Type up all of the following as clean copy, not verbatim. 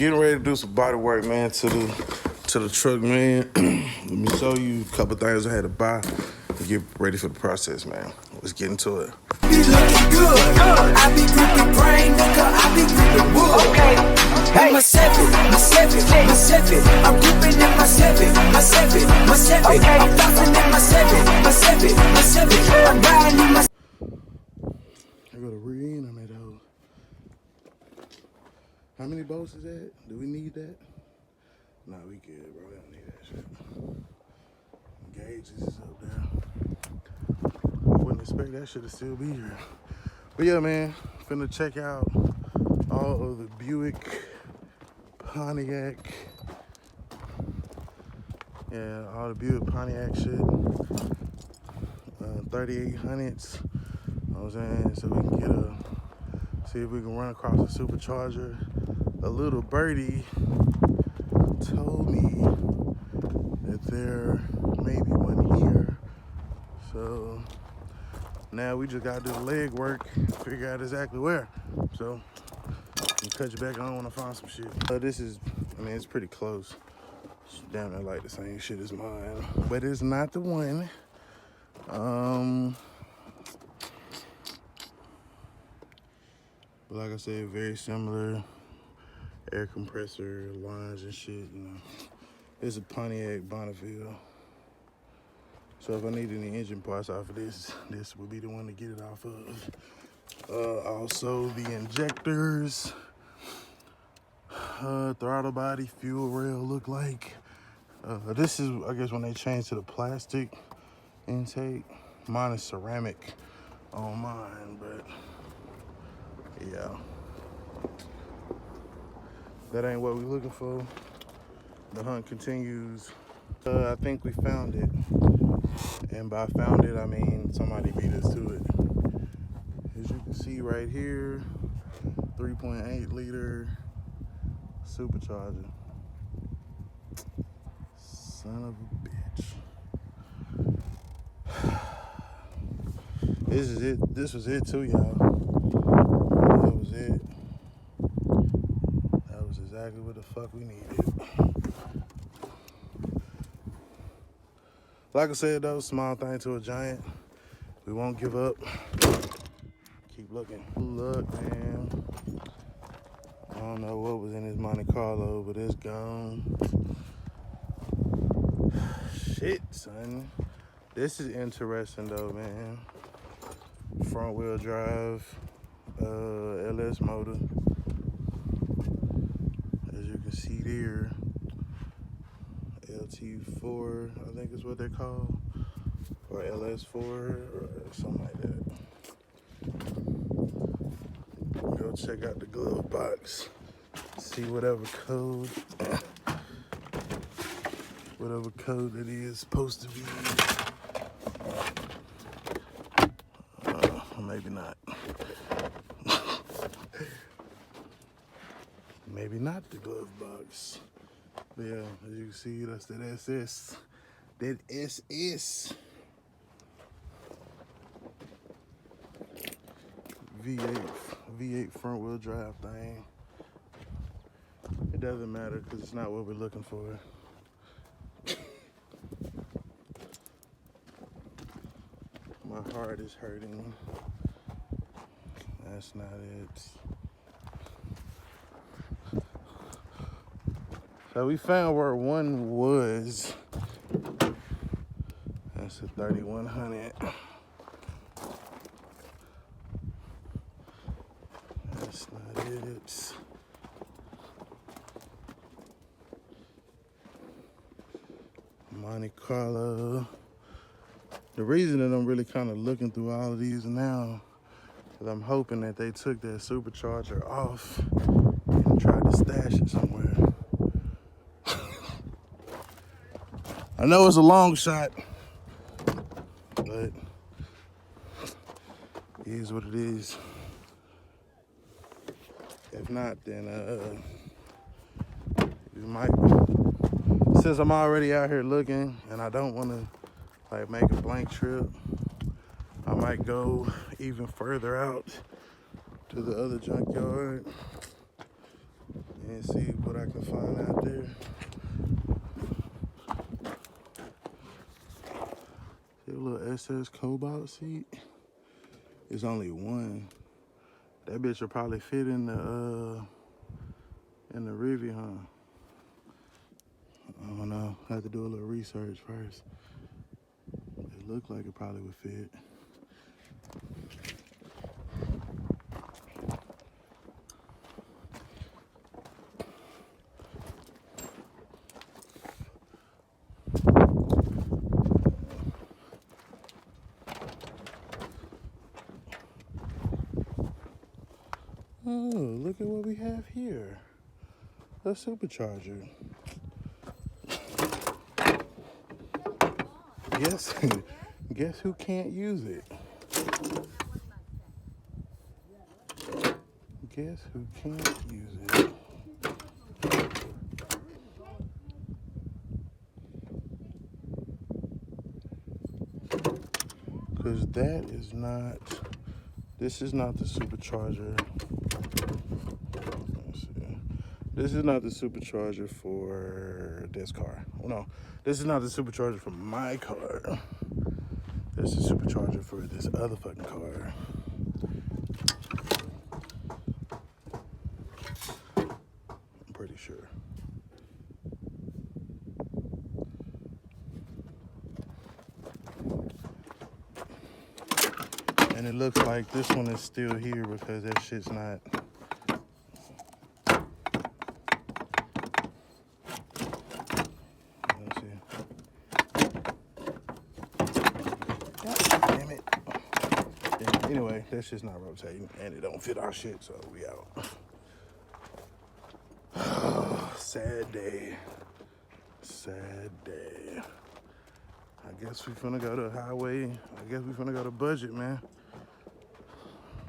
getting ready to do some body work, man, to the truck, man. Let me show you a couple things I had to buy to get ready for the process, man. Let's get into it. Be looking good. I be gripping brain, nigga. I be gripping wood. Okay. Hey, my seven. I'm gripping in my seven. Okay. I'm flossing in my seven. I'm riding in my. I go to read on that hoe. How many bolts is that? Do we need that? Nah, we good, bro. We don't need that shit. Gauges is up there. I wouldn't expect that shit to still be here. But yeah, man, finna check out all of the Buick, Pontiac. Yeah, all the Buick, Pontiac shit. 3800s. You know what I'm saying? So we can get see if we can run across a supercharger. A little birdie told me that there may be one here. So now we just gotta do the leg work and figure out exactly where. So I'm cut you back on when I find some shit. This is, I mean, it's pretty close. It's damn near like the same shit as mine, but it's not the one. But like I said, very similar air compressor lines and shit, you know. It's a Pontiac Bonneville. So if I need any engine parts off of this would be the one to get it off of. Also the injectors, throttle body, fuel rail look like. This is, I guess, when they changed to the plastic intake. Mine is ceramic on mine, but yeah. That ain't what we're looking for. The hunt continues. I think we found it. And by found it, I mean somebody beat us to it. As you can see right here, 3.8 liter supercharger. Son of a bitch. This is it. This was it too, y'all. That was it. That was exactly what the fuck we needed. Like I said, though, small thing to a giant. We won't give up. Keep looking. Look, man. I don't know what was in this Monte Carlo, but it's gone. Shit, son. This is interesting, though, man. Front wheel drive, LS motor. As you can see there. LT4, I think is what they're called, or LS4, or something like that. Go check out the glove box, see whatever code it is supposed to be. Maybe not. Maybe not the glove box. But yeah, as you can see, that's that SS. That SS. V8 front wheel drive thing. It doesn't matter because it's not what we're looking for. My heart is hurting. That's not it. So we found where one was. That's a 3100. That's not it. Monte Carlo. The reason that I'm really kind of looking through all of these now, because I'm hoping that they took that supercharger off and tried to stash it somewhere. I know it's a long shot, but it is what it is. If not, then we might. Since I'm already out here looking, and I don't want to like make a blank trip, I might go even further out to the other junkyard and see what I can find out there. See a little SS Cobalt seat. It's only one. That bitch will probably fit in the Rivi, huh? I don't know. I have to do a little research first. It looked like it probably would fit. Oh, look at what we have here. A Supercharger. Guess who can't use it? Guess who can't use it? Because this is not the Supercharger. Let's see. This is not the Supercharger for this car. Well, no, this is not the Supercharger for my car. This is the Supercharger for this other fucking car. I'm pretty sure. And it looks like this one is still here because that shit's not. Let's see. God damn it. Yeah, anyway, that shit's not rotating and it don't fit our shit, so we out. Sad day. Sad day. I guess we finna go to highway. I guess we finna go to budget, man.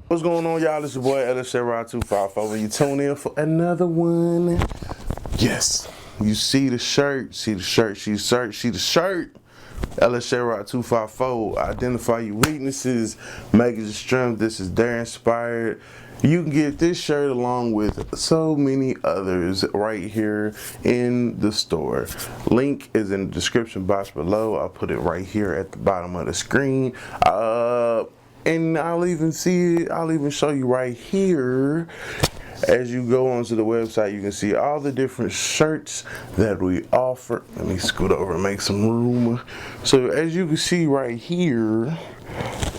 What's going on, y'all? It's your boy LSRod254. You tune in for another one. Yes, you see the shirt, see the shirt, see the shirt, see the shirt. LSRod254. Identify your weaknesses, make it your strength. This is Dare Inspired. You can get this shirt along with so many others right here in the store. Link is in the description box below. I'll put it right here at the bottom of the screen. And I'll even show you right here. As you go onto the website, you can see all the different shirts that we offer. Let me scoot over and make some room. So as you can see right here,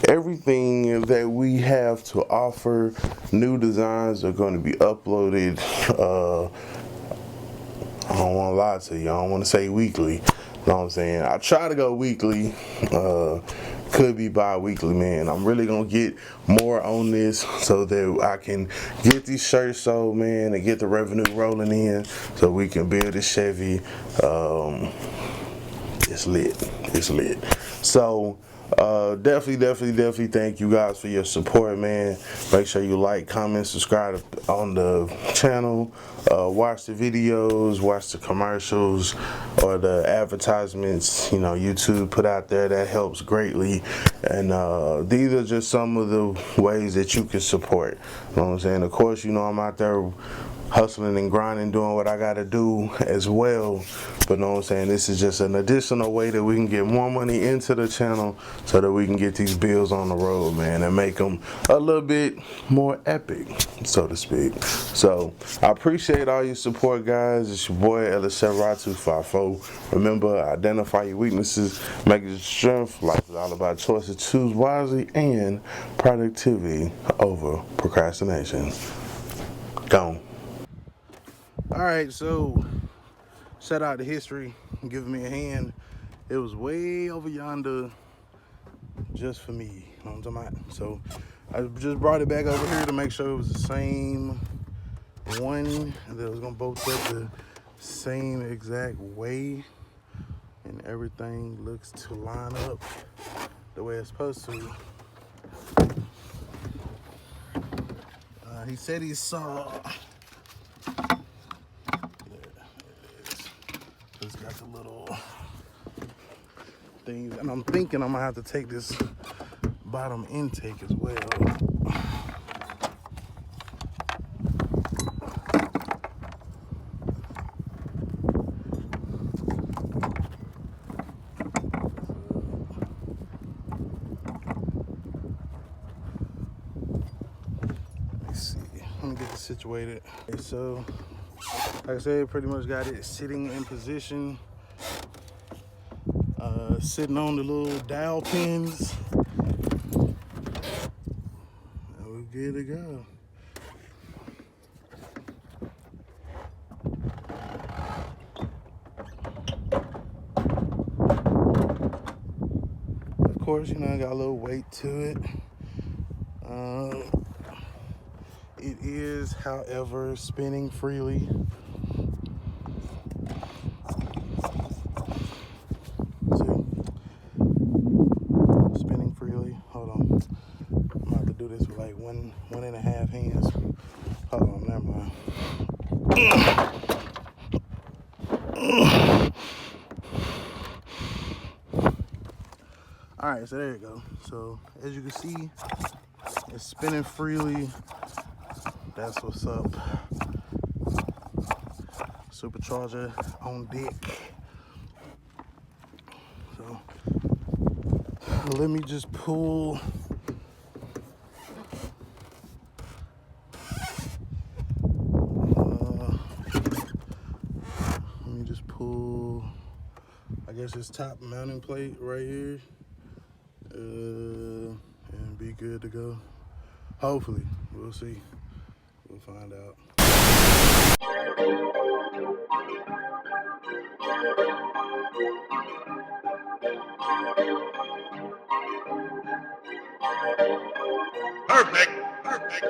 everything that we have to offer, new designs are going to be uploaded. I don't want to lie to you. I don't want to say weekly. You know what I'm saying? I try to go weekly. Could be bi-weekly, man. I'm really gonna get more on this so that I can get these shirts sold, man, and get the revenue rolling in so we can build this Chevy. It's lit. It's lit. So definitely thank you guys for your support, man. Make sure you like, comment, subscribe on the channel, watch the videos, watch the commercials or the advertisements, you know, YouTube put out there. That helps greatly. And these are just some of the ways that you can support. You know what I'm saying? Of course, you know, I'm out there hustling and grinding, doing what I gotta do as well. But know what I'm saying, this is just an additional way that we can get more money into the channel so that we can get these bills on the road, man, and make them a little bit more epic, so to speak. So I appreciate all your support, guys. It's your boy LSRod254. Remember, identify your weaknesses, make it your strength. Life is all about choices. Choose wisely and productivity over procrastination. Gone. All right, so shout out to History giving me a hand. It was way over yonder just for me. You know what I'm talking about? So I just brought it back over here to make sure it was the same one and that it was gonna both up the same exact way and everything looks to line up the way it's supposed to. He said he saw. It's got the little things, and I'm thinking I'm gonna have to take this bottom intake as well. situated. Okay, so, like I said, pretty much got it sitting in position. Sitting on the little dowel pins. And we're good to go. Of course, you know, I got a little weight to it. It is, however, spinning freely. See? Spinning freely. Hold on. I'm about to do this with like one and a half hands. Hold on, never mind. All right, so there you go. So as you can see, it's spinning freely. That's what's up. Supercharger on deck. So let me just pull. Let me just pull. I guess this top mounting plate right here, and be good to go. Hopefully, we'll see. We'll find out. Perfect. Perfect.